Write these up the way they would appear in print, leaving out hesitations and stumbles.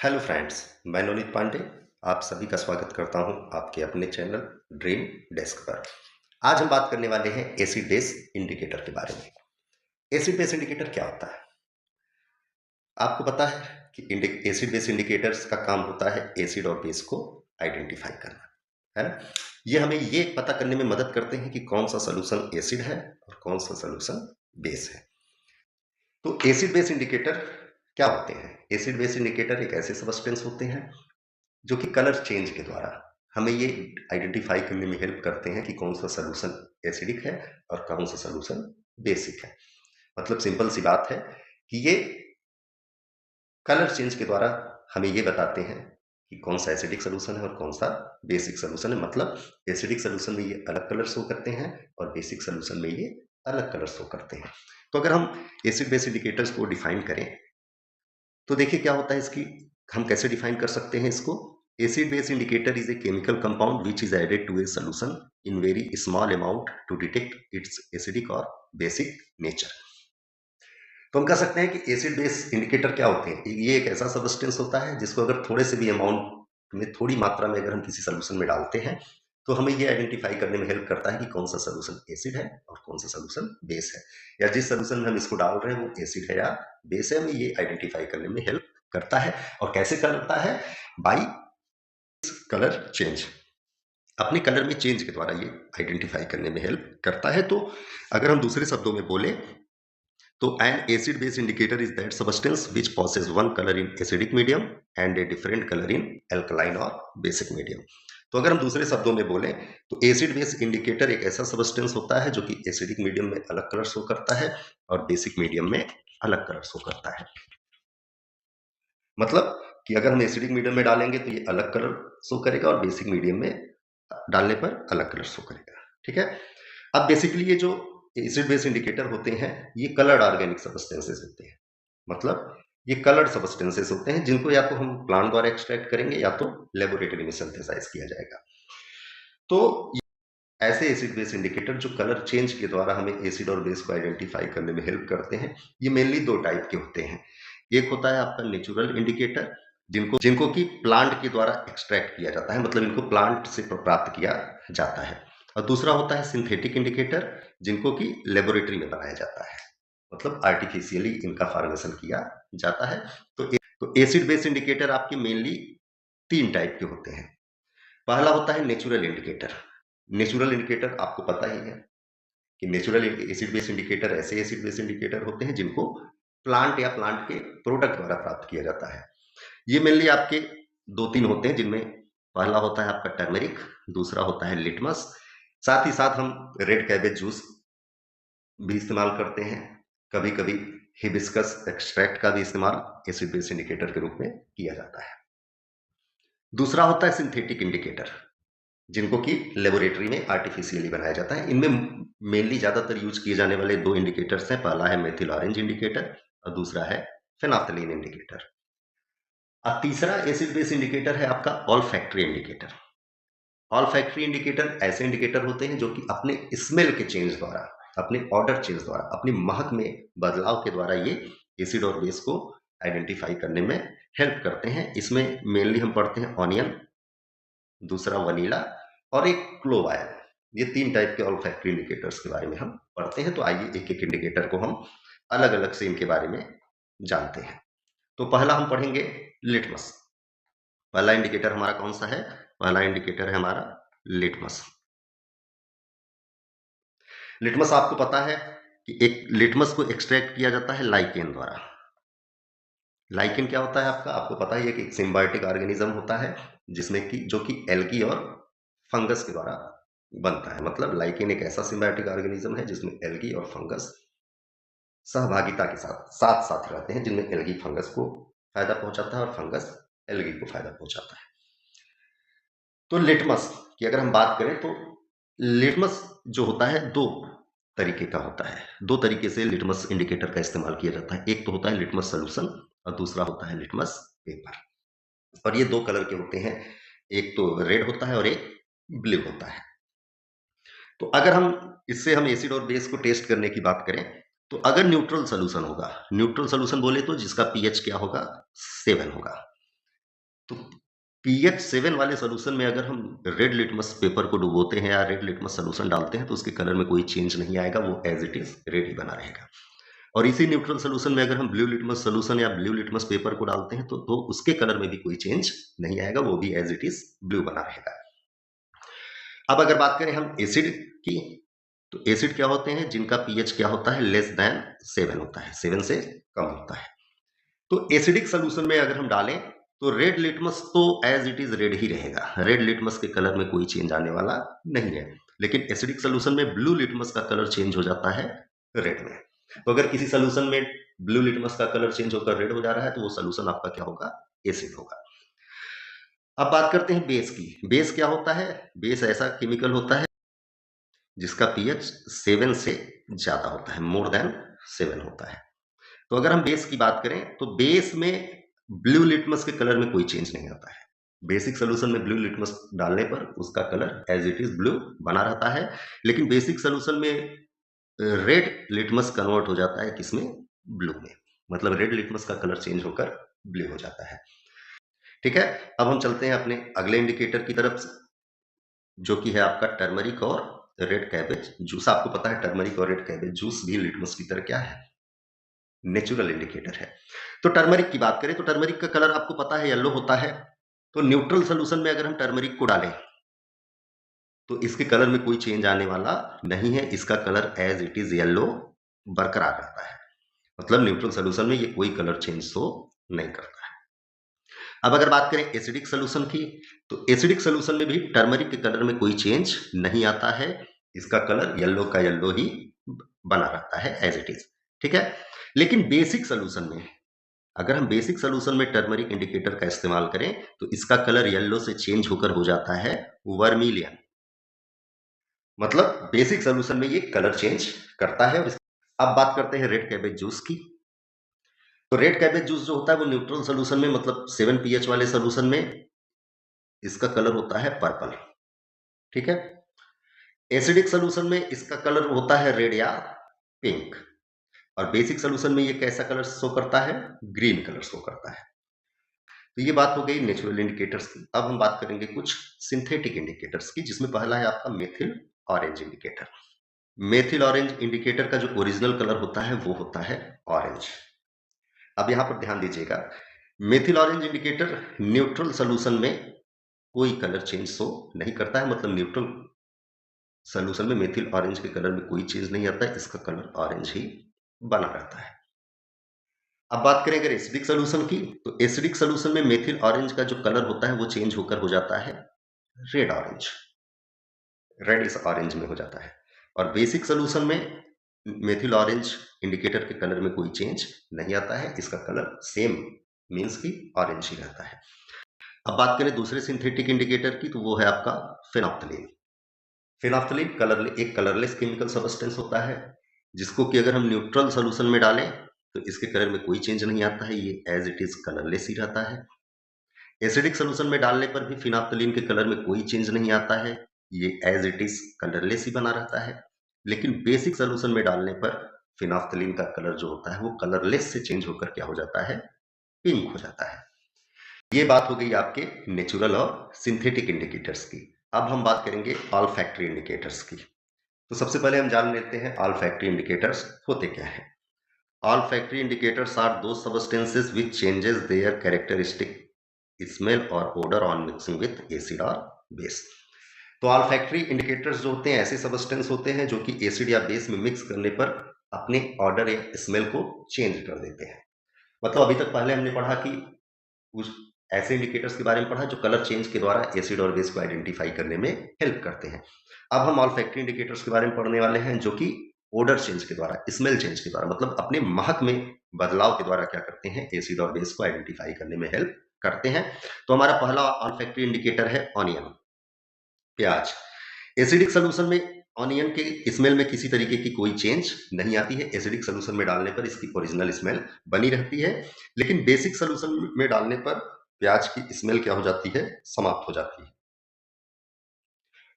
Hello friends, मैं नवनीत पांडे आप सभी का स्वागत करता हूं आपके अपने चैनल ड्रीम डेस्क पर। आज हम बात करने वाले हैं एसिड बेस इंडिकेटर के बारे में। एसिड बेस इंडिकेटर क्या होता है? आपको पता है कि एसिड बेस इंडिकेटर्स का काम होता है एसिड और बेस को आइडेंटिफाई करना, है ना? ये हमें ये पता करने में मदद करते हैं कि कौन सा सोल्यूशन एसिड है और कौन सा सोल्यूशन बेस है। तो एसिड बेस इंडिकेटर क्या होते हैं? एसिड बेस इंडिकेटर एक ऐसे सब्सटेंस होते हैं जो कि कलर चेंज के द्वारा हमें ये आइडेंटिफाई करने में हेल्प करते हैं कि कौन सा सॉल्यूशन एसिडिक है और कौन सा सॉल्यूशन बेसिक है। मतलब सिंपल सी बात है कि ये कलर चेंज के द्वारा हमें ये बताते हैं कि कौन सा एसिडिक सॉल्यूशन है और कौन सा बेसिक सॉल्यूशन है। मतलब एसिडिक सॉल्यूशन में ये अलग कलर शो करते हैं और बेसिक सॉल्यूशन में ये अलग कलर शो करते हैं। तो अगर हम एसिड बेस इंडिकेटर्स को डिफाइन करें तो देखिए क्या होता है इसकी, हम कैसे डिफाइन कर सकते हैं इसको। Acid base indicator is a chemical compound which is added to a solution in very small amount to detect its acidic और बेसिक नेचर। तो हम कह सकते हैं कि एसिड बेस इंडिकेटर क्या होते हैं, ये एक ऐसा सब्सटेंस होता है जिसको अगर थोड़े से भी अमाउंट में, थोड़ी मात्रा में अगर हम किसी सॉल्यूशन में डालते हैं तो हमें ये आइडेंटिफाई करने में हेल्प करता है कि कौन सा सॉल्यूशन एसिड है और कौन सा सॉल्यूशन बेस है, या जिस सॉल्यूशन में हम इसको डाल रहे हैं वो एसिड है या बेस है, हमें ये आइडेंटिफाई करने में हेल्प करता है। और कैसे करता है? बाई कलर चेंज, अपने कलर में चेंज के द्वारा ये आइडेंटिफाई करने में हेल्प करता है। तो अगर हम दूसरे शब्दों में बोले तो N acid base indicator is that substance which possesses one colour in acidic medium and a different colour in alkaline और बेसिक मीडियम। तो अगर हम दूसरे शब्दों में बोलें तो एसिड बेस इंडिकेटर एक ऐसा सब्सटेंस होता है जो कि एसिडिक मीडियम में अलग कलर शो करता है और बेसिक मीडियम में अलग कलर शो करता है। मतलब कि अगर हम एसिडिक मीडियम में डालेंगे तो ये अलग कलर शो करेगा और बेसिक मीडियम में डालने पर अलग कलर शो करेगा। ठीक है। अब बेसिकली ये जो एसिड बेस इंडिकेटर होते हैं ये कलर्ड ऑर्गेनिक सब्सटेंसेस होते हैं। मतलब ये कलर्ड सब्सटेंसेस होते हैं जिनको या तो हम प्लांट द्वारा एक्सट्रैक्ट करेंगे या तो लेबोरेटरी में सिंथेसाइज किया जाएगा। तो ऐसे एसिड बेस इंडिकेटर जो कलर चेंज के द्वारा हमें एसिड और बेस को आइडेंटिफाई करने में हेल्प करते हैं, ये मेनली दो टाइप के होते हैं। एक होता है आपका नेचुरल इंडिकेटर, जिनको जिनको कि प्लांट के द्वारा एक्सट्रैक्ट किया जाता है, मतलब इनको प्लांट से प्राप्त किया जाता है। और दूसरा होता है सिंथेटिक इंडिकेटर, जिनको कि लेबोरेटरी में बनाया जाता है, मतलब आर्टिफिशियली इनका फॉर्मेशन किया जाता है। तो एसिड बेस इंडिकेटर आपके मेनली तीन टाइप के होते हैं। पहला होता है नेचुरल इंडिकेटर। नेचुरल इंडिकेटर आपको पता ही है कि नेचुरल एसिड बेस इंडिकेटर ऐसे एसिड बेस इंडिकेटर होते हैं जिनको प्लांट या प्लांट के प्रोडक्ट द्वारा प्राप्त किया जाता है। ये मेनली आपके दो तीन होते हैं, जिनमें पहला होता है आपका टर्मेरिक, दूसरा होता है लिटमस, साथ ही साथ हम रेड कैबेज जूस भी इस्तेमाल करते हैं। कभी कभी हिबिस्कस एक्सट्रैक्ट का भी इस्तेमाल एसिड बेस इंडिकेटर के रूप में किया जाता है। दूसरा होता है सिंथेटिक इंडिकेटर, जिनको कि लेबोरेटरी में आर्टिफिशियली बनाया जाता है। इनमें मेनली ज़्यादातर यूज किए जाने वाले दो इंडिकेटर्स हैं। पहला है मेथिल ऑरेंज इंडिकेटर और दूसरा है फेनाफ्थलीन इंडिकेटर। और तीसरा एसिड बेस इंडिकेटर है आपका all factory indicator. All factory indicator ऐसे इंडिकेटर होते हैं जो कि अपने स्मेल के चेंज द्वारा, अपने ऑर्डर चेंज द्वारा, अपनी महक में बदलाव के द्वारा ये एसिड और बेस को आइडेंटिफाई करने में हेल्प करते हैं। इसमें मेनली हम पढ़ते हैं ऑनियन, दूसरा वनीला और एक क्लोव आयल। ये तीन टाइप के ऑल फैक्ट्री इंडिकेटर्स के बारे में हम पढ़ते हैं। तो आइए एक एक इंडिकेटर को हम अलग अलग से इनके बारे में जानते हैं। तो पहला हम पढ़ेंगे लिटमस। पहला इंडिकेटर हमारा कौन सा है? पहला इंडिकेटर है हमारा लिटमस। लिटमस आपको पता है कि एक लिटमस को एक्सट्रैक्ट किया जाता है लाइकेन द्वारा। लाइकेन क्या होता है आपका? आपको पता ही है कि एक सिम्बायोटिक ऑर्गेनिज्म होता है जिसमें कि जो कि एल्गी और फंगस के द्वारा बनता है। मतलब लाइकेन एक ऐसा सिम्बायोटिक ऑर्गेनिज्म है जिसमें एल्गी और फंगस सहभागिता के साथ साथ साथ रहते हैं, जिनमें एल्गी फंगस को फायदा पहुंचाता है और फंगस एल्गी को फायदा पहुंचाता है। तो लिटमस की अगर हम बात करें तो लिटमस जो होता है दो तरीके का होता है। दो तरीके से लिटमस इंडिकेटर का इस्तेमाल किया जाता है। एक तो होता है लिटमस सॉल्यूशन और दूसरा होता है लिटमस पेपर। और ये दो कलर के होते हैं, एक तो रेड होता है और एक ब्लू होता है। तो अगर हम इससे हम एसिड और बेस को टेस्ट करने की बात करें तो अगर न्यूट्रल सॉल्यूशन होगा, न्यूट्रल सॉल्यूशन बोले तो जिसका पीएच क्या होगा? 7 होगा। तो पीएच 7 वाले सॉल्यूशन में अगर हम रेड लिटमस पेपर को डुबोते हैं या रेड लिटमस सॉल्यूशन डालते हैं तो उसके कलर में कोई चेंज नहीं आएगा, वो एज इट इज रेड ही बना रहेगा। और इसी न्यूट्रल सॉल्यूशन में अगर हम ब्लू लिटमस सॉल्यूशन या ब्लू लिटमस पेपर को डालते हैं तो उसके कलर में भी कोई चेंज नहीं आएगा, वो भी एज इट इज ब्लू बना रहेगा। अब अगर बात करें हम एसिड की, तो एसिड क्या होते हैं जिनका पीएच क्या होता है, लेस देन 7 होता है, 7 से कम होता है। तो एसिडिक सॉल्यूशन में अगर हम डालें तो रेड लिटमस तो एज इट इज रेड ही रहेगा, रेड लिटमस के कलर में कोई चेंज आने वाला नहीं है। लेकिन एसिडिक सॉल्यूशन में ब्लू लिटमस का कलर चेंज हो जाता है रेड में। तो अगर किसी सॉल्यूशन में ब्लू लिटमस का कलर चेंज होकर रेड हो जा रहा है तो वो सॉल्यूशन आपका क्या होगा, एसिड होगा। अब बात करते हैं बेस की। बेस क्या होता है, बेस ऐसा केमिकल होता है जिसका पीएच 7 से ज्यादा होता है, मोर देन 7 होता है। तो अगर हम बेस की बात करें तो बेस में ब्लू लिटमस के कलर में कोई चेंज नहीं आता है। बेसिक सोल्यूशन में ब्लू लिटमस डालने पर उसका colour as it is blue बना रहता है, लेकिन बेसिक सोल्यूशन में रेड लिटमस कन्वर्ट हो जाता है किसमें, ब्लू में। मतलब रेड लिटमस का कलर चेंज होकर ब्लू हो जाता है। ठीक है, अब हम चलते हैं अपने अगले इंडिकेटर की तरफ, जो कि है आपका टर्मरिक और रेड कैबेज जूस। आपको पता है टर्मरिक और रेड कैबेज जूस भी लिटमस की तरह क्या है, नेचुरल इंडिकेटर है। तो टर्मरिक की बात करें तो टर्मरिक का कलर आपको पता है येलो होता है। तो न्यूट्रल सोल्यूशन में अगर हम टर्मरिक को डालें तो इसके कलर में कोई चेंज आने वाला नहीं है, इसका colour as it is yellow बरकरार रहता है। मतलब न्यूट्रल सोल्यूशन में ये कोई कलर चेंज शो नहीं करता है। अब अगर बात करें एसिडिक सोल्यूशन की, तो एसिडिक सोल्यूशन में भी टर्मरिक के कलर में कोई चेंज नहीं आता है, इसका कलर येलो का येलो ही बना रहता है एज इट इज। ठीक है, लेकिन बेसिक सोल्यूशन में अगर हम बेसिक सोल्यूशन में टर्मरिक इंडिकेटर का इस्तेमाल करें तो इसका कलर येलो से चेंज होकर हो जाता है वर्मिलियन। मतलब बेसिक सोल्यूशन में ये कलर चेंज करता है। और अब बात करते हैं रेड कैबेज जूस की। तो रेड कैबेज जूस जो होता है वो न्यूट्रल सोल्यूशन में, मतलब 7 पीएच वाले सोल्यूशन में इसका कलर होता है पर्पल। ठीक है, एसिडिक सोल्यूशन में इसका कलर होता है रेड या पिंक, और बेसिक सोल्यूशन में ये कैसा कलर शो करता है, ग्रीन कलर शो करता है। तो ये बात हो गई नेचुरल इंडिकेटर्स की। अब हम बात करेंगे कुछ सिंथेटिक इंडिकेटर्स की, जिसमें पहला है आपका methyl orange indicator. Methyl orange indicator का जो ओरिजिनल कलर होता है वो होता है ऑरेंज। अब यहां पर ध्यान दीजिएगा, methyl orange indicator neutral solution में कोई कलर चेंज शो नहीं करता है। मतलब न्यूट्रल सोल्यूशन में मेथिल ऑरेंज के कलर में कोई चेंज नहीं आता है, इसका कलर ऑरेंज ही बना रहता है। अब बात करें अगर एसिडिक सोल्यूशन की, तो एसिडिक सोल्यूशन में मेथिल ऑरेंज का जो कलर होता है वो चेंज होकर हो जाता है रेड ऑरेंज, रेडिश ऑरेंज में हो जाता है। और बेसिक सोल्यूशन में मेथिल ऑरेंज इंडिकेटर के कलर में कोई चेंज नहीं आता है, इसका कलर सेम मीन्स की ऑरेंज ही रहता है। अब बात करें दूसरे सिंथेटिक इंडिकेटर की, तो वो है आपका फेनोप्थलीन। फेनोप्थलीन एक कलरलेस केमिकल सब्सटेंस होता है, जिसको कि अगर हम न्यूट्रल सोल्यूशन में डालें तो इसके कलर में कोई चेंज नहीं आता है, ये एज इट इज कलरलेस ही रहता है। एसिडिक सोल्यूशन में डालने पर भी फिनाप्थलीन के कलर में कोई चेंज नहीं आता है, ये एज इट इज कलरलेस ही बना रहता है। लेकिन बेसिक सोल्यूशन में डालने पर फिनाप्थलीन का कलर जो होता है वो कलरलेस से चेंज होकर क्या हो जाता है, पिंक हो जाता है। ये बात हो गई आपके नेचुरल और सिंथेटिक इंडिकेटर्स की। अब हम बात करेंगे ऑल्फैक्टरी इंडिकेटर्स की। तो सबसे पहले हम जान लेते हैं ऑल्फैक्टरी इंडिकेटर्स होते क्या हैं। Olfactory indicators are those substances which changes their characteristic smell or odor on mixing with acid or base। तो olfactory indicators जो होते हैं ऐसे substance होते हैं जो कि एसिड या बेस में मिक्स करने पर अपने ऑर्डर या स्मेल को चेंज कर देते हैं। मतलब अभी तक पहले हमने पढ़ा कि कुछ ऐसे इंडिकेटर्स के बारे में पढ़ा जो कलर चेंज के द्वारा एसिड और बेस को आइडेंटिफाई करने में हेल्प करते हैं। अब हम ऑल्फैक्टरी इंडिकेटर्स के बारे में पढ़ने वाले हैं जो कि ओडर चेंज के द्वारा, स्मेल चेंज के द्वारा, मतलब अपने महक में बदलाव के द्वारा क्या करते हैं, एसिड और बेस को आइडेंटिफाई करने में हेल्प करते हैं। तो हमारा पहला ऑल्फैक्टरी इंडिकेटर है ऑनियन, प्याज। एसिडिक सोल्यूशन में ऑनियन के स्मेल में किसी तरीके की कोई चेंज नहीं आती है, एसिडिक सोल्यूशन में डालने पर इसकी ओरिजिनल स्मेल बनी रहती है। लेकिन बेसिक सोल्यूशन में डालने पर प्याज की स्मेल क्या हो जाती है, समाप्त हो जाती है।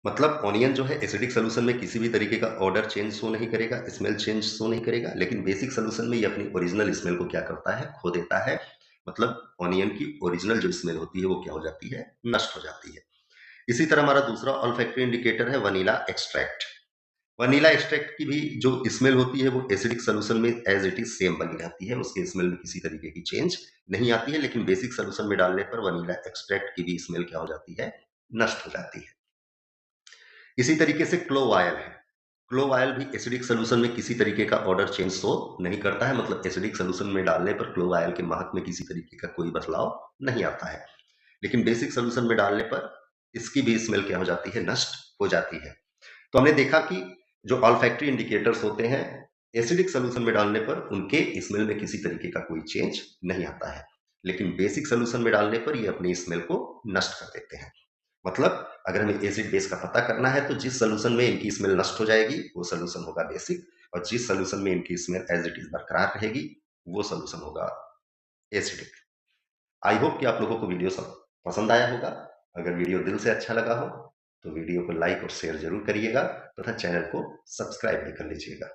मतलब ऑनियन जो है एसिडिक सोल्यूशन में किसी भी तरीके का ऑर्डर चेंज शो नहीं करेगा, स्मेल चेंज शो नहीं करेगा, लेकिन बेसिक सोल्यूशन में ये अपनी ओरिजिनल स्मेल को क्या करता है, खो देता है। मतलब ऑनियन की ओरिजिनल जो स्मेल होती है वो क्या हो जाती है, नष्ट हो जाती है। इसी तरह हमारा दूसरा ऑल्फैक्टरी इंडिकेटर है वनीला एक्सट्रैक्ट। वनीला एक्सट्रैक्ट की भी जो स्मेल होती है वो एसिडिक सॉल्यूशन में एज इट इज सेम बनी रहती है, उसकी स्मेल में किसी तरीके की चेंज नहीं आती है, लेकिन बेसिक सॉल्यूशन में डालने पर वनीला एक्सट्रैक्ट की भी स्मेल क्या हो जाती है, नष्ट हो जाती है। इसी तरीके से क्लोव ऑयल है। क्लोव ऑयल भी एसिडिक सॉल्यूशन में किसी तरीके का ऑर्डर चेंज शो नहीं करता है, मतलब एसिडिक सॉल्यूशन में डालने पर क्लोव ऑयल के महक में किसी तरीके का कोई बदलाव नहीं आता है, लेकिन बेसिक सॉल्यूशन में डालने पर इसकी भी स्मेल क्या हो जाती है, नष्ट हो जाती है। तो हमने देखा कि जो ऑल्फैक्टरी इंडिकेटर्स होते हैं, एसिडिक सॉल्यूशन में डालने पर उनके स्मेल में किसी तरीके का कोई चेंज नहीं आता है, लेकिन बेसिक सॉल्यूशन में डालने पर ये अपनी स्मेल को नष्ट कर देते हैं। मतलब अगर हमें एसिड बेस का पता करना है तो जिस सॉल्यूशन में इनकी स्मेल नष्ट हो जाएगी वो सॉल्यूशन होगा बेसिक, और जिस सॉल्यूशन में इनकी स्मेल एज इट इज बरकरार रहेगी वो सॉल्यूशन होगा एसिडिक। आई होप कि आप लोगों को वीडियो सब पसंद आया होगा। अगर वीडियो दिल से अच्छा लगा हो तो वीडियो को लाइक और शेयर जरूर करिएगा तथा चैनल को सब्सक्राइब भी कर लीजिएगा।